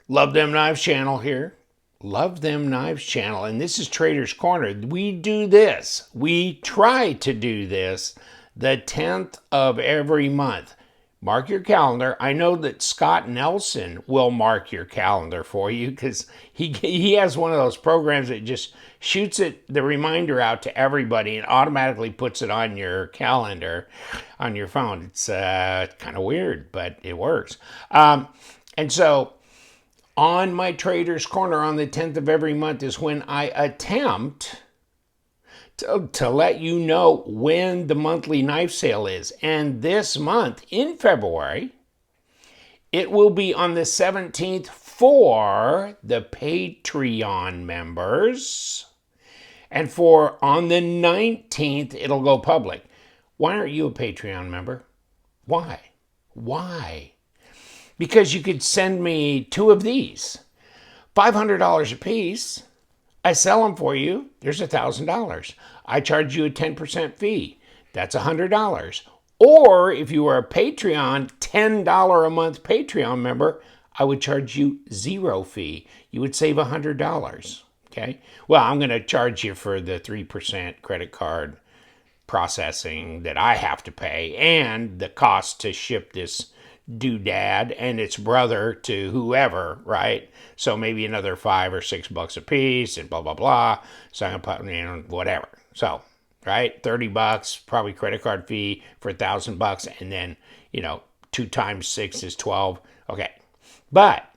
Love Them Knives channel here. Love Them Knives channel. And this is Trader's Corner. We do this. We try to do this the 10th of every month. Mark your calendar. I know that Scott Nelson will mark your calendar for you because he has one of those programs that just shoots the reminder out to everybody and automatically puts it on your calendar on your phone. It's kind of weird, but it works. And so on my Trader's Corner on the 10th of every month is when I attempt to let you know when the monthly knife sale is. And this month, in February, it will be on the 17th for the Patreon members. And for on the 19th, it'll go public. Why aren't you a Patreon member? Why? Because you could send me 2 of these, $500 a piece. I sell them for you. There's $1,000. I charge you a 10% fee. That's $100. Or if you were a Patreon, $10 a month Patreon member, I would charge you 0 fee. You would save $100. Okay. Well, I'm going to charge you for the 3% credit card processing that I have to pay and the cost to ship this doodad and its brother to whoever, right? So maybe another $5 or $6 a piece and blah, blah, blah. So I'm going to put, whatever. So, right? $30, probably credit card fee for $1,000. And then, 2 times 6 is 12. Okay. But,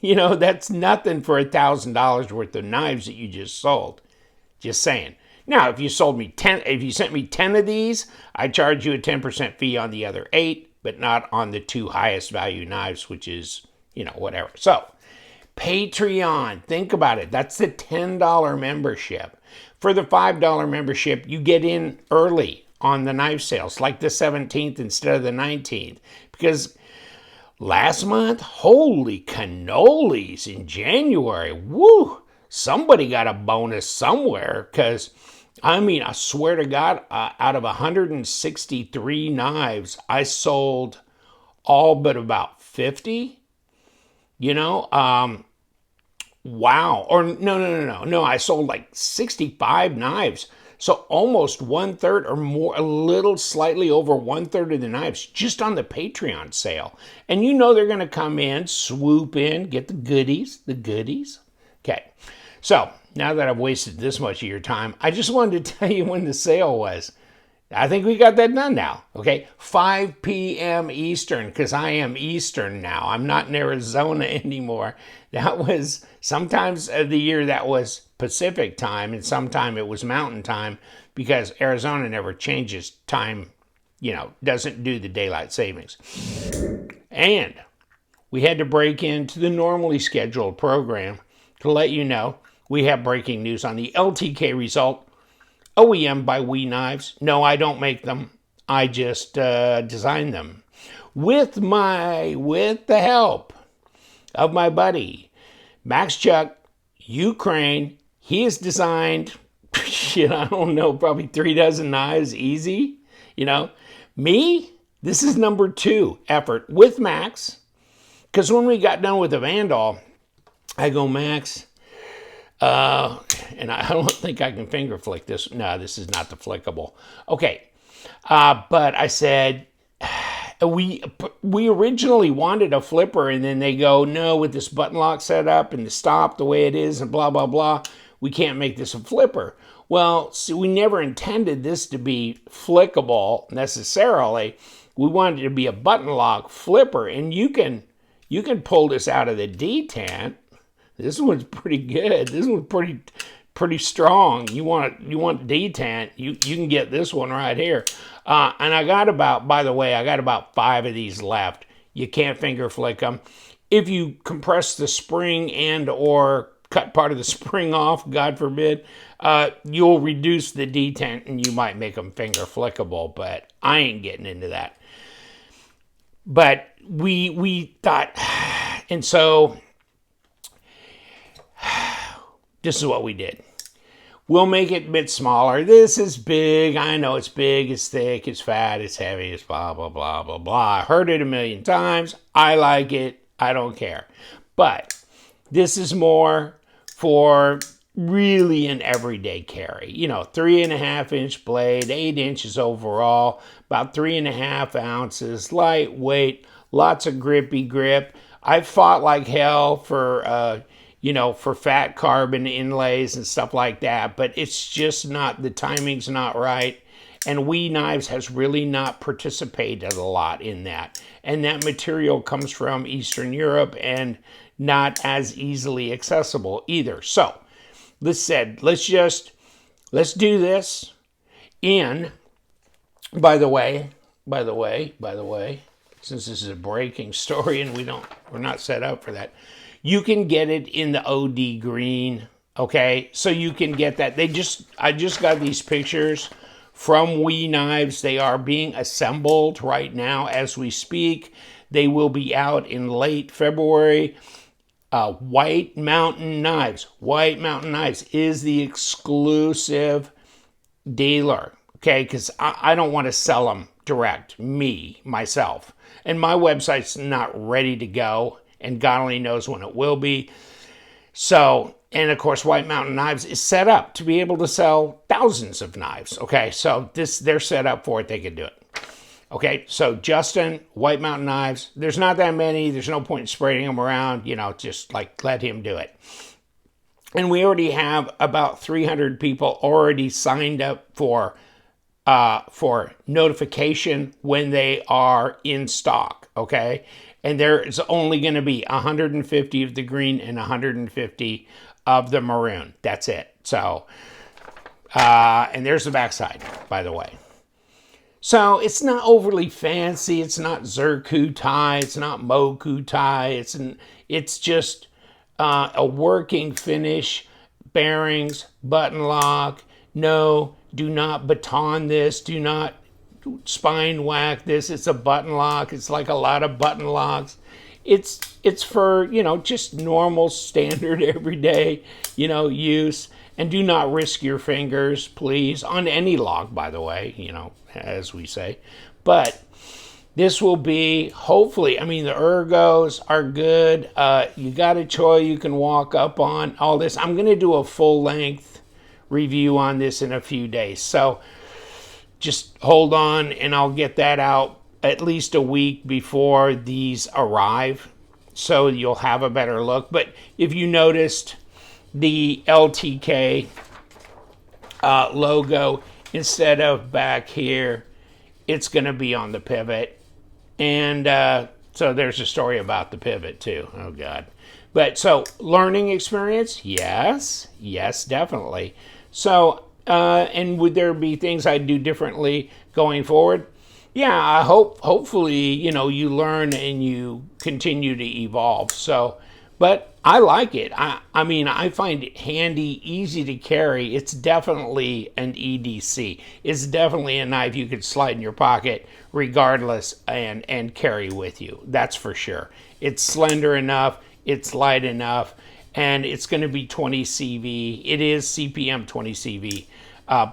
that's nothing for $1,000 worth of knives that you just sold. Just saying. Now, if you sent me 10 of these, I charge you a 10% fee on the other 8, but not on the 2 highest value knives, which is, whatever. So, Patreon, think about it. That's the $10 membership. For the $5 membership, you get in early on the knife sales, like the 17th instead of the 19th. Because last month, holy cannolis in January, woo, somebody got a bonus somewhere because I swear to God, out of 163 knives, I sold all but about 50. Wow. Or no. I sold like 65 knives. So almost 1/3 or more, a little slightly over 1/3 of the knives just on the Patreon sale. And they're going to come in, swoop in, get the goodies. Okay. So now that I've wasted this much of your time, I just wanted to tell you when the sale was. I think we got that done now. Okay, 5 p.m. Eastern, because I am Eastern now. I'm not in Arizona anymore. That was sometimes of the year that was Pacific time, and sometime it was Mountain time, because Arizona never changes time, doesn't do the daylight savings. And we had to break into the normally scheduled program to let you know we have breaking news on the LTK Rezult OEM by We Knives. No, I don't make them. I just design them with the help of my buddy Max Chuck, Ukraine. He has designed I don't know, probably 3 dozen knives easy. Me, this is number 2 effort with Max, because when we got done with the Vandal, I go, Max, and I don't think I can finger flick this. No, this is not the flickable. Okay. But I said, we originally wanted a flipper, and then they go, no, with this button lock set up and the stop the way it is and blah, blah, blah, we can't make this a flipper. Well, see, we never intended this to be flickable necessarily. We wanted it to be a button lock flipper, and you can pull this out of the detent. This one's pretty good. This one's pretty strong. You want detent, you can get this one right here. And I got about 5 of these left. You can't finger flick them. If you compress the spring and or cut part of the spring off, God forbid, you'll reduce the detent and you might make them finger flickable, but I ain't getting into that. But we thought, and so this is what we did. We'll make it a bit smaller. This is big. I know it's big, it's thick, it's fat, it's heavy, it's blah, blah, blah, blah, blah. I heard it a million times. I like it. I don't care. But This is more for really an everyday carry. You know, 3.5-inch blade, 8 inches overall, about 3.5 ounces, lightweight, lots of grippy grip. I fought like hell for, you know, for fat carbon inlays and stuff like that, but it's just not, the timing's not right. And WE Knives has really not participated a lot in that. And that material comes from Eastern Europe and not as easily accessible either. So, let's do this. And by the way, since this is a breaking story and we're not set up for that, you can get it in the OD green. Okay, so you can get that. I just got these pictures from WE Knives. They are being assembled right now as we speak. They will be out in late February. White Mountain Knives. White Mountain Knives is the exclusive dealer. Okay, because I don't want to sell them direct, myself. And my website's not ready to go, and God only knows when it will be. So, and of course, White Mountain Knives is set up to be able to sell thousands of knives. Okay, so they're set up for it. They can do it. Okay, so Justin, White Mountain Knives, there's not that many. There's no point in spreading them around. You know, just like let him do it. And we already have about 300 people already signed up for notification when they are in stock. Okay, and there's only going to be 150 of the green and 150 of the maroon. That's it. So, and there's the backside, by the way. So it's not overly fancy. It's not Zirku tie. It's not Moku tie. It's just a working finish, bearings, button lock. No, do not baton this. Do not spine whack this. It's a button lock. It's like a lot of button locks. It's for, you know, just normal, standard, everyday, you know, use. And do not risk your fingers, please, on any lock, by the way, you know, as we say. But this will be, hopefully, I mean, the ergos are good. You got a choy you can walk up on, all this. I'm going to do a full-length review on this in a few days. So just hold on, and I'll get that out at least a week before these arrive, so you'll have a better look. But if you noticed, the LTK logo, instead of back here, it's going to be on the pivot. And so there's a story about the pivot too. Oh, God. But so learning experience, yes, definitely. So, and would there be things I'd do differently going forward? Yeah, I hopefully, you know, you learn and you continue to evolve. So, but I like it. I mean, I find it handy, easy to carry. It's definitely an EDC. It's definitely a knife you could slide in your pocket regardless and carry with you. That's for sure. It's slender enough. It's light enough. And it's going to be 20 CV. It is CPM 20 CV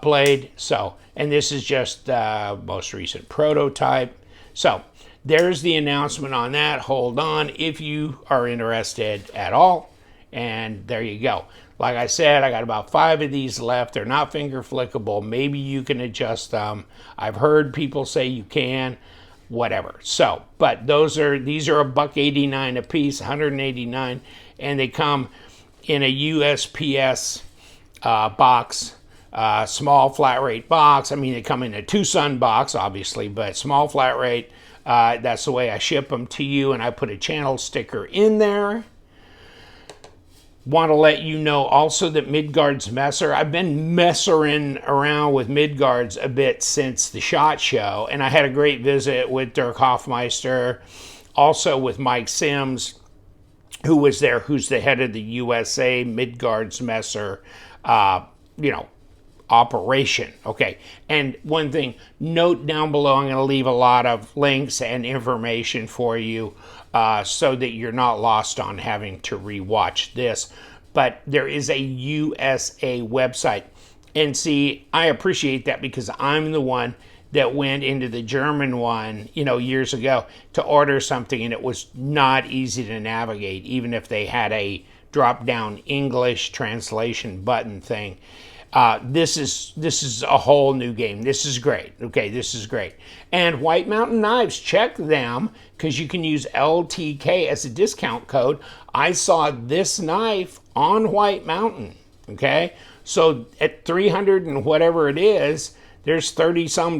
blade. So, and this is just the most recent prototype. So, there's the announcement on that. Hold on if you are interested at all. And there you go. Like I said, I got about 5 of these left. They're not finger flickable. Maybe you can adjust them. I've heard people say you can. Whatever. So, but these are $1.89 a piece, 189, and they come in a USPS box. Small flat rate box. I mean, they come in a Tucson box, obviously, but small flat rate. That's the way I ship them to you, and I put a channel sticker in there. Want to let you know also that Midgard's Messer, I've been messering around with Midgard's a bit since the SHOT Show, and I had a great visit with Dirk Hoffmeister, also with Mike Sims, who was there, who's the head of the USA Midgard's Messer, operation. Okay, and one thing, note down below, I'm going to leave a lot of links and information for you so that you're not lost on having to rewatch this. But there is a USA website, and see, I appreciate that because I'm the one that went into the German one, years ago to order something, and it was not easy to navigate, even if they had a drop down English translation button thing. This is a whole new game. This is great. Okay, this is great. And White Mountain Knives, check them, because you can use LTK as a discount code. I saw this knife on White Mountain. Okay, so at 300 and whatever it is, there's $30-some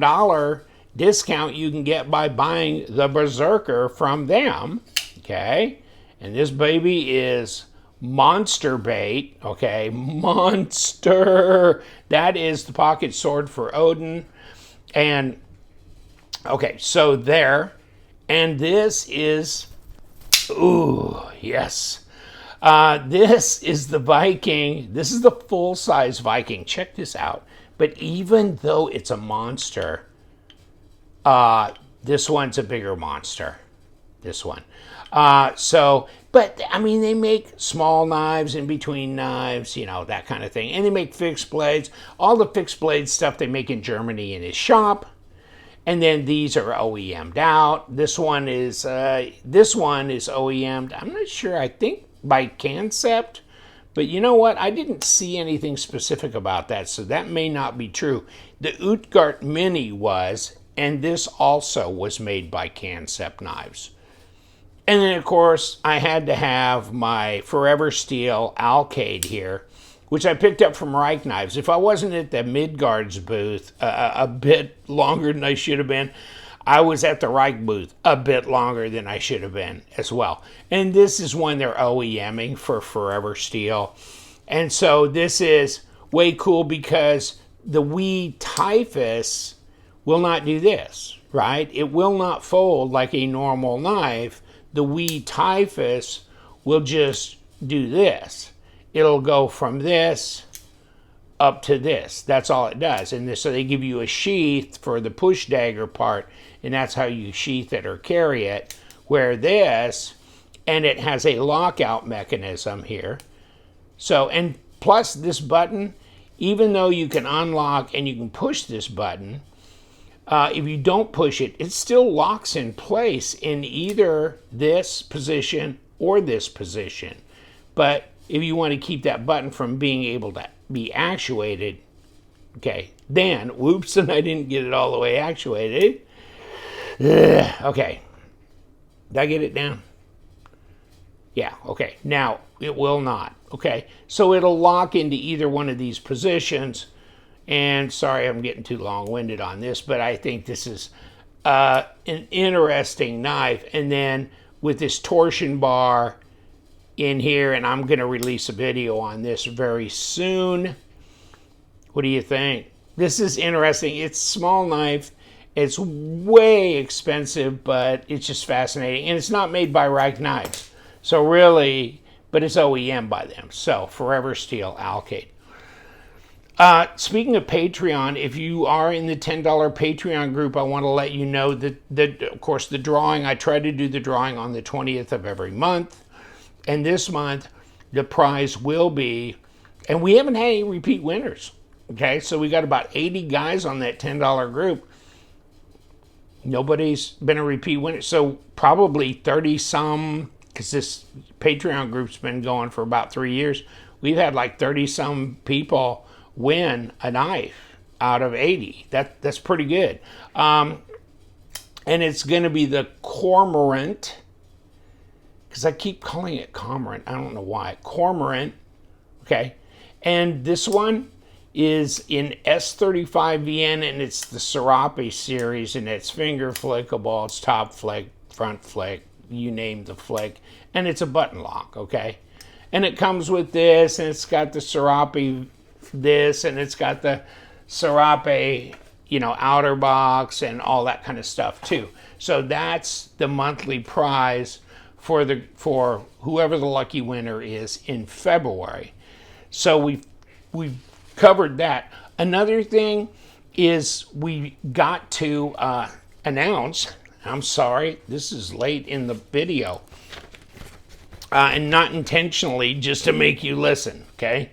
discount you can get by buying the Berserker from them. Okay, and this baby is monster bait. Okay, monster. That is the pocket sword for Odin. And okay, so there. And this is, ooh, yes. This is the Viking. This is the full-size Viking. Check this out. But even though it's a monster, this one's a bigger monster. This one. But I mean, they make small knives in between knives, you know, that kind of thing. And they make fixed blades. All the fixed blade stuff they make in Germany in his shop. And then these are OEM'd out. This one is OEM'd. I'm not sure. I think by Concept. But you know what? I didn't see anything specific about that, so that may not be true. The Utgard Mini was, and this also was made by Concept Knives. And then, of course, I had to have my Forever Steel Alcade here, which I picked up from Reich Knives. If I wasn't at the Midgard's booth a bit longer than I should have been, I was at the Reich booth a bit longer than I should have been as well. And this is when they're OEMing for Forever Steel. And so this is way cool because the Wee Typhus will not do this, right? It will not fold like a normal knife. The Wee Typhus will just do this. It'll go from this up to this. That's all it does. And so they give you a sheath for the push dagger part, and that's how you sheath it or carry it. Where this, and it has a lockout mechanism here. So, and plus this button, even though you can unlock and you can push this button, if you don't push it, it still locks in place in either this position or this position. But if you want to keep that button from being able to be actuated, okay, then, whoops, and I didn't get it all the way actuated. Okay, did I get it down? Yeah, okay, now it will not, okay? So it'll lock into either one of these positions, and sorry I'm getting too long-winded on this, but I think this is an interesting knife. And then with this torsion bar in here, and I'm going to release a video on this very soon. What do you think? This is interesting. It's a small knife. It's way expensive, but it's just fascinating. And it's not made by Reich Knives. So really, but it's OEM by them. So Forever Steel Alcade. Speaking of Patreon, if you are in the $10 Patreon group, I want to let you know that, of course, the drawing, I try to do the drawing on the 20th of every month. And this month, the prize will be, and we haven't had any repeat winners, okay? So we got about 80 guys on that $10 group. Nobody's been a repeat winner. So probably 30-some, because this Patreon group's been going for about 3 years. We've had like 30-some people win a knife out of 80. That's pretty good. And it's going to be the Cormorant, because I keep calling it Cormorant. I don't know why. Cormorant, okay? And this one is in S35VN, and it's the Serape series, and it's finger flickable, it's top flick, front flick, you name the flick, and it's a button lock, okay? And it comes with this, and it's got the Serape this, and it's got the Serape, you know, outer box and all that kind of stuff too. So that's the monthly prize for whoever the lucky winner is in February. So we've covered that. Another thing is we got to announce, I'm sorry, this is late in the video, and not intentionally, just to make you listen, okay?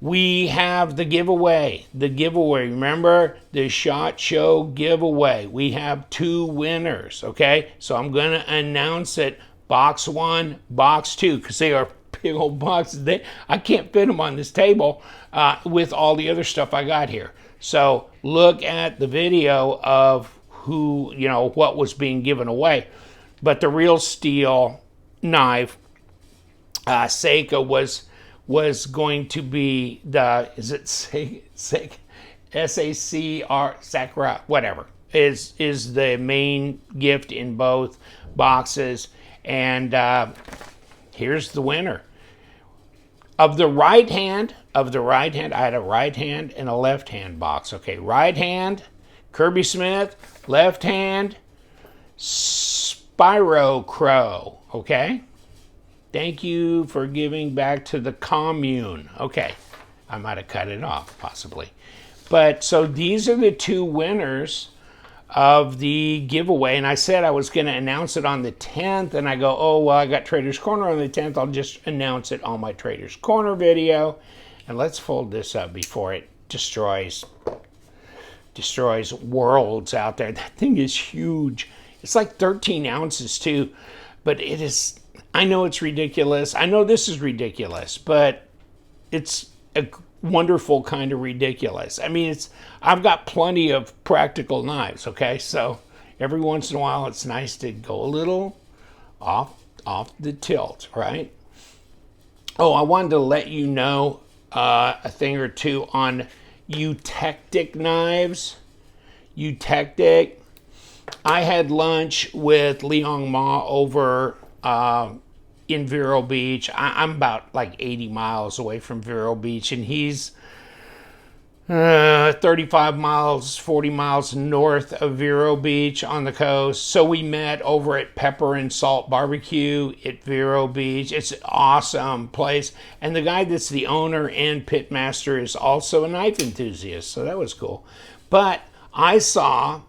We have the giveaway. Remember the SHOT Show giveaway. We have 2 winners, okay? So I'm going to announce it, box 1, box 2, because they are big old boxes. I can't fit them on this table with all the other stuff I got here. So look at the video of who, you know, what was being given away. But the real steel knife, Seika, was going to be the, is it Seika? S-A-C-R, Sakura, whatever, is the main gift in both boxes. And here's the winner. Of the right hand, I had a right hand and a left hand box. Okay, right hand, Kirby Smith, left hand, Spyrocrow, okay? Thank you for giving back to the commune. Okay, I might have cut it off, possibly. But so these are the two winners of the giveaway. And I said I was going to announce it on the 10th. And I go, oh, well, I got Trader's Corner on the 10th. I'll just announce it on my Trader's Corner video. And let's fold this up before it destroys worlds out there. That thing is huge. It's like 13 ounces too. But it is, I know it's ridiculous. I know this is ridiculous. But it's a wonderful kind of ridiculous. I mean, I've got plenty of practical knives, okay? So every once in a while, it's nice to go a little off the tilt, right? Oh, I wanted to let you know a thing or two on eutectic knives. Eutectic. I had lunch with Liang Ma over in Vero Beach. I'm about like 80 miles away from Vero Beach, and he's 35 miles, 40 miles north of Vero Beach on the coast. So we met over at Pepper and Salt Barbecue at Vero Beach. It's an awesome place. And the guy that's the owner and pitmaster is also a knife enthusiast, so that was cool. But I saw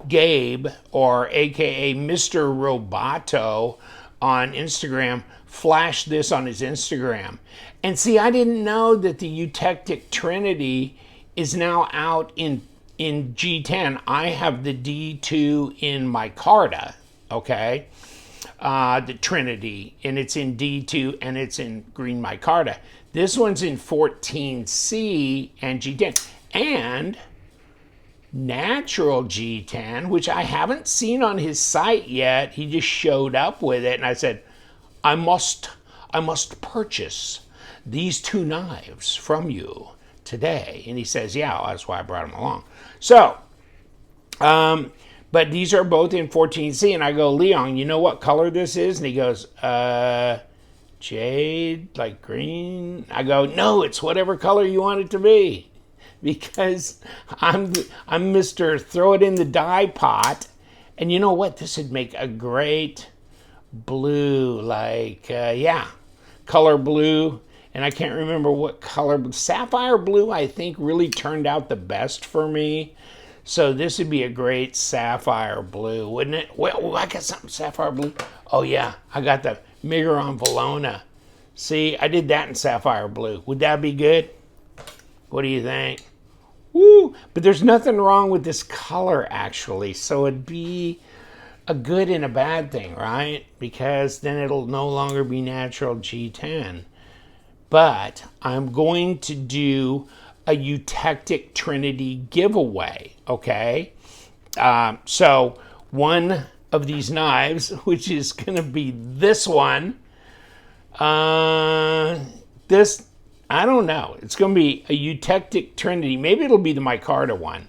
Gabe, or AKA Mr. Roboto, on Instagram, flash this on his Instagram. And see, I didn't know that the Eutectic Trinity is now out in G10. I have the D2 in micarta, okay? The Trinity, and it's in D2 and it's in green micarta. This one's in 14C and G10. And natural G10, which I haven't seen on his site yet. He just showed up with it, and I said, I must purchase these two knives from you today. And he says, yeah, that's why I brought them along. So, but these are both in 14C, and I go, Leon, you know what color this is? And he goes, jade, like green. I go, no, it's whatever color you want it to be. Because I'm Mr. Throw it in the dye pot. And you know what? This would make a great blue, like, yeah, color blue. And I can't remember what color. Sapphire blue, I think, really turned out the best for me. So this would be a great sapphire blue, wouldn't it? Well, I got something sapphire blue. Oh, yeah, I got the Miguron Valona. See, I did that in sapphire blue. Would that be good? What do you think? Woo! But there's nothing wrong with this color, actually. So it'd be a good and a bad thing, right? Because then it'll no longer be natural G10. But I'm going to do a Eutectic Trinity giveaway, okay? So one of these knives, which is going to be this one, this, I don't know. It's going to be a Eutectic Trinity. Maybe it'll be the micarta one.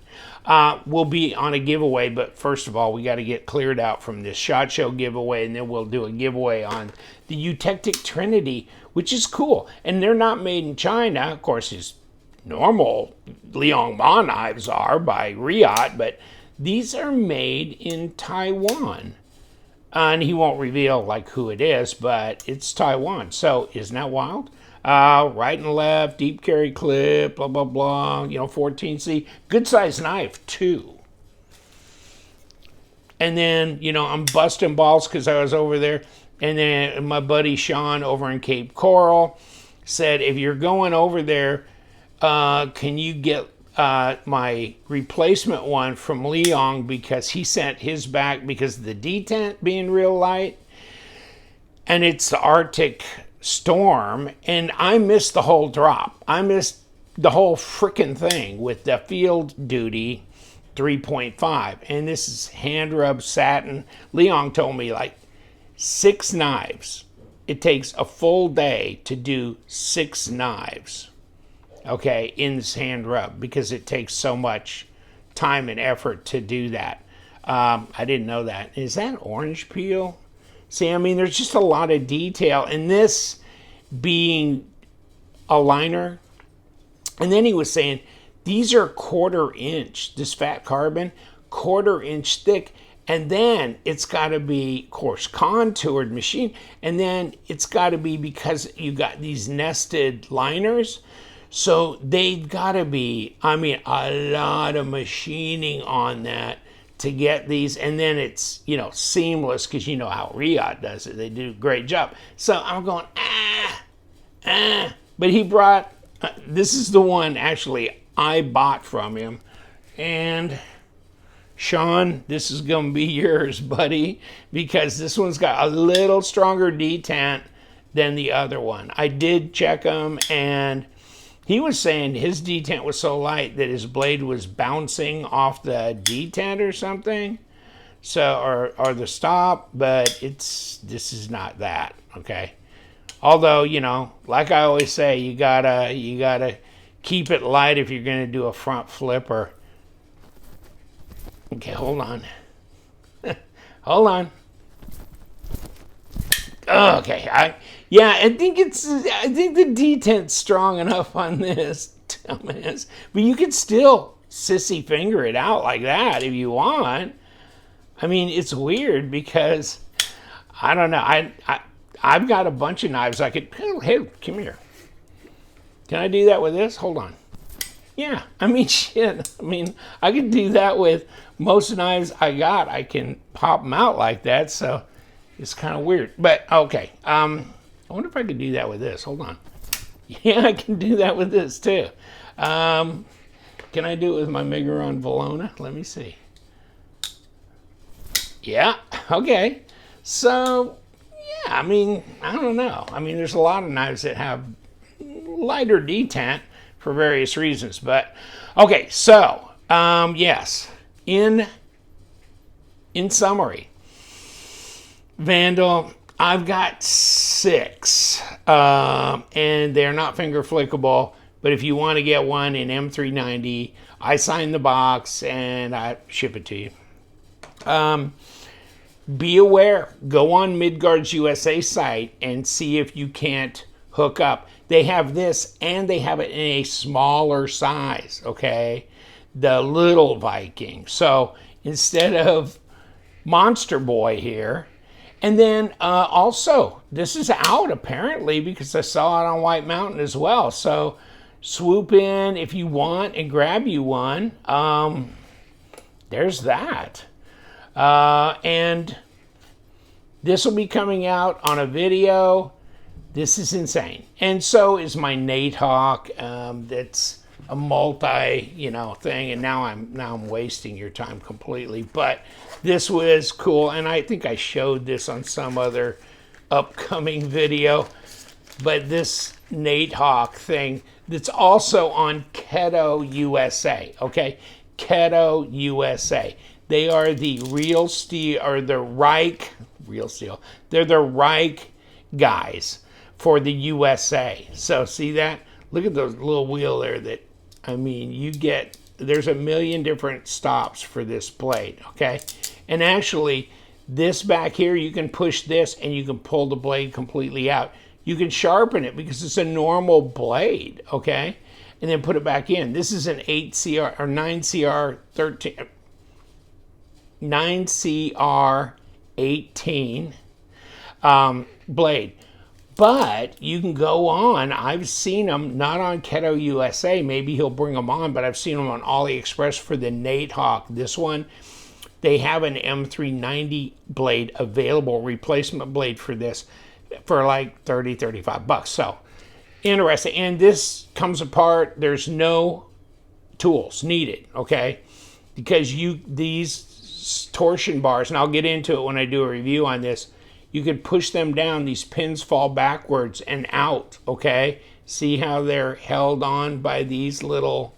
Will be on a giveaway, but first of all, we got to get cleared out from this SHOT Show giveaway, and then we'll do a giveaway on the Eutectic Trinity, which is cool. And they're not made in China. Of course, his normal Liang Ma knives are by Riot, but these are made in Taiwan. And he won't reveal like who it is, but it's Taiwan. So isn't that wild? Right and left, deep carry clip, blah, blah, blah, you know, 14C. Good size knife, too. And then, you know, I'm busting balls because I was over there. And then my buddy Sean over in Cape Coral said, if you're going over there, can you get my replacement one from Leong, because he sent his back because of the detent being real light. And it's the Arctic storm, and I missed the whole drop. I missed the whole frickin' thing with the field duty 3.5. And this is hand rub satin. Leon told me like 6 knives. It takes a full day to do 6 knives, okay, in this hand rub, because it takes so much time and effort to do that. I didn't know that. Is that orange peel? See, I mean, there's just a lot of detail in this being a liner. And then he was saying, these are 1/4 inch, this fat carbon, 1/4 inch thick. And then it's got to be, of course, contoured machine. And then it's got to be, because you got these nested liners, so they've got to be, I mean, a lot of machining on that to get these. And then it's, you know, seamless, because you know how Riyadh does it. They do a great job. So I'm going, But he brought, this is the one actually I bought from him. And Sean, this is going to be yours, buddy, because this one's got a little stronger detent than the other one. I did check them, and he was saying his detent was so light that his blade was bouncing off the detent or something, so or the stop, but this is not that, okay? Although, you know, like I always say, you gotta keep it light if you're going to do a front flipper. Okay, hold on. Hold on. Okay, I think the detent's strong enough on this, dumbass. But you could still sissy finger it out like that if you want. I mean, it's weird because I don't know. I've got a bunch of knives I could. Hey, come here. Can I do that with this? Hold on. Yeah, I mean, shit. I mean, I could do that with most knives I got. I can pop them out like that, so it's kind of weird. But, okay. I wonder if I could do that with this. Hold on. Yeah, I can do that with this, too. Can I do it with my Miguron Valona? Let me see. Yeah, okay. So, yeah, I mean, I don't know. I mean, there's a lot of knives that have lighter detent for various reasons, but okay, so yes, in summary, Vandal, I've got 6, and they're not finger flickable, but if you want to get one in M390, I sign the box and I ship it to you. Be aware, go on Midgard's USA site and see if you can't hook up. They have this, and they have it in a smaller size, okay? The little Viking. So instead of Monster Boy here, and then also, this is out apparently because I saw it on White Mountain as well. So swoop in if you want and grab you one. There's that. And this will be coming out on a video. This is insane. And so is my Nate Hawk. That's a multi, thing. And now I'm wasting your time completely. But this was cool. And I think I showed this on some other upcoming video. But this Nate Hawk thing that's also on Keto USA. Okay, Keto USA. They are the real steel, or the Reich, real steel. They're the Reich guys for the USA. So see that? Look at the little wheel there that, I mean, you get, there's a million different stops for this blade, okay? And actually, this back here, you can push this and you can pull the blade completely out. You can sharpen it because it's a normal blade, okay? And then put it back in. This is an 8CR, or 9CR13, 9CR18 blade. But you can go on, I've seen them, not on Keto USA, maybe he'll bring them on, but I've seen them on AliExpress for the Nate Hawk. This one, they have an M390 blade available, replacement blade for this, for like 30, 35 bucks. So, interesting. And this comes apart, there's no tools needed, okay? Because these torsion bars, and I'll get into it when I do a review on this, you could push them down. These pins fall backwards and out, okay? See how they're held on by this little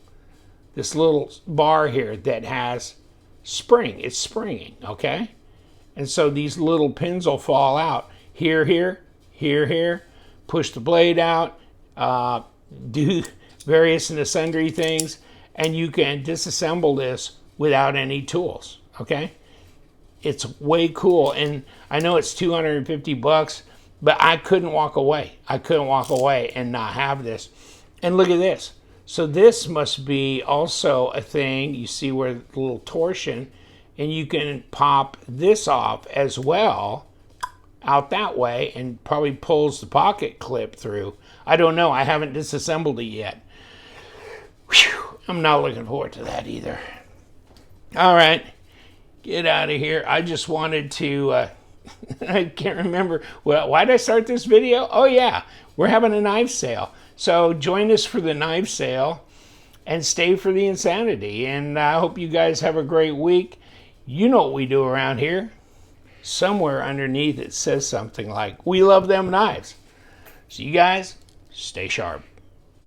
bar here that has spring. It's springing, okay? And so these little pins will fall out. Here, here, here, here. Push the blade out, do various and sundry things, and you can disassemble this without any tools, okay? It's way cool, and I know it's $250, but I couldn't walk away. I couldn't walk away and not have this. And look at this. So this must be also a thing. You see where the little torsion, and you can pop this off as well out that way, and probably pulls the pocket clip through. I don't know. I haven't disassembled it yet. Whew, I'm not looking forward to that either. All right, get out of here. I just wanted to, I can't remember. Well, why did I start this video? Oh yeah, we're having a knife sale. So join us for the knife sale and stay for the insanity. And I hope you guys have a great week. You know what we do around here. Somewhere underneath it says something like, "We love them knives." So you guys, stay sharp.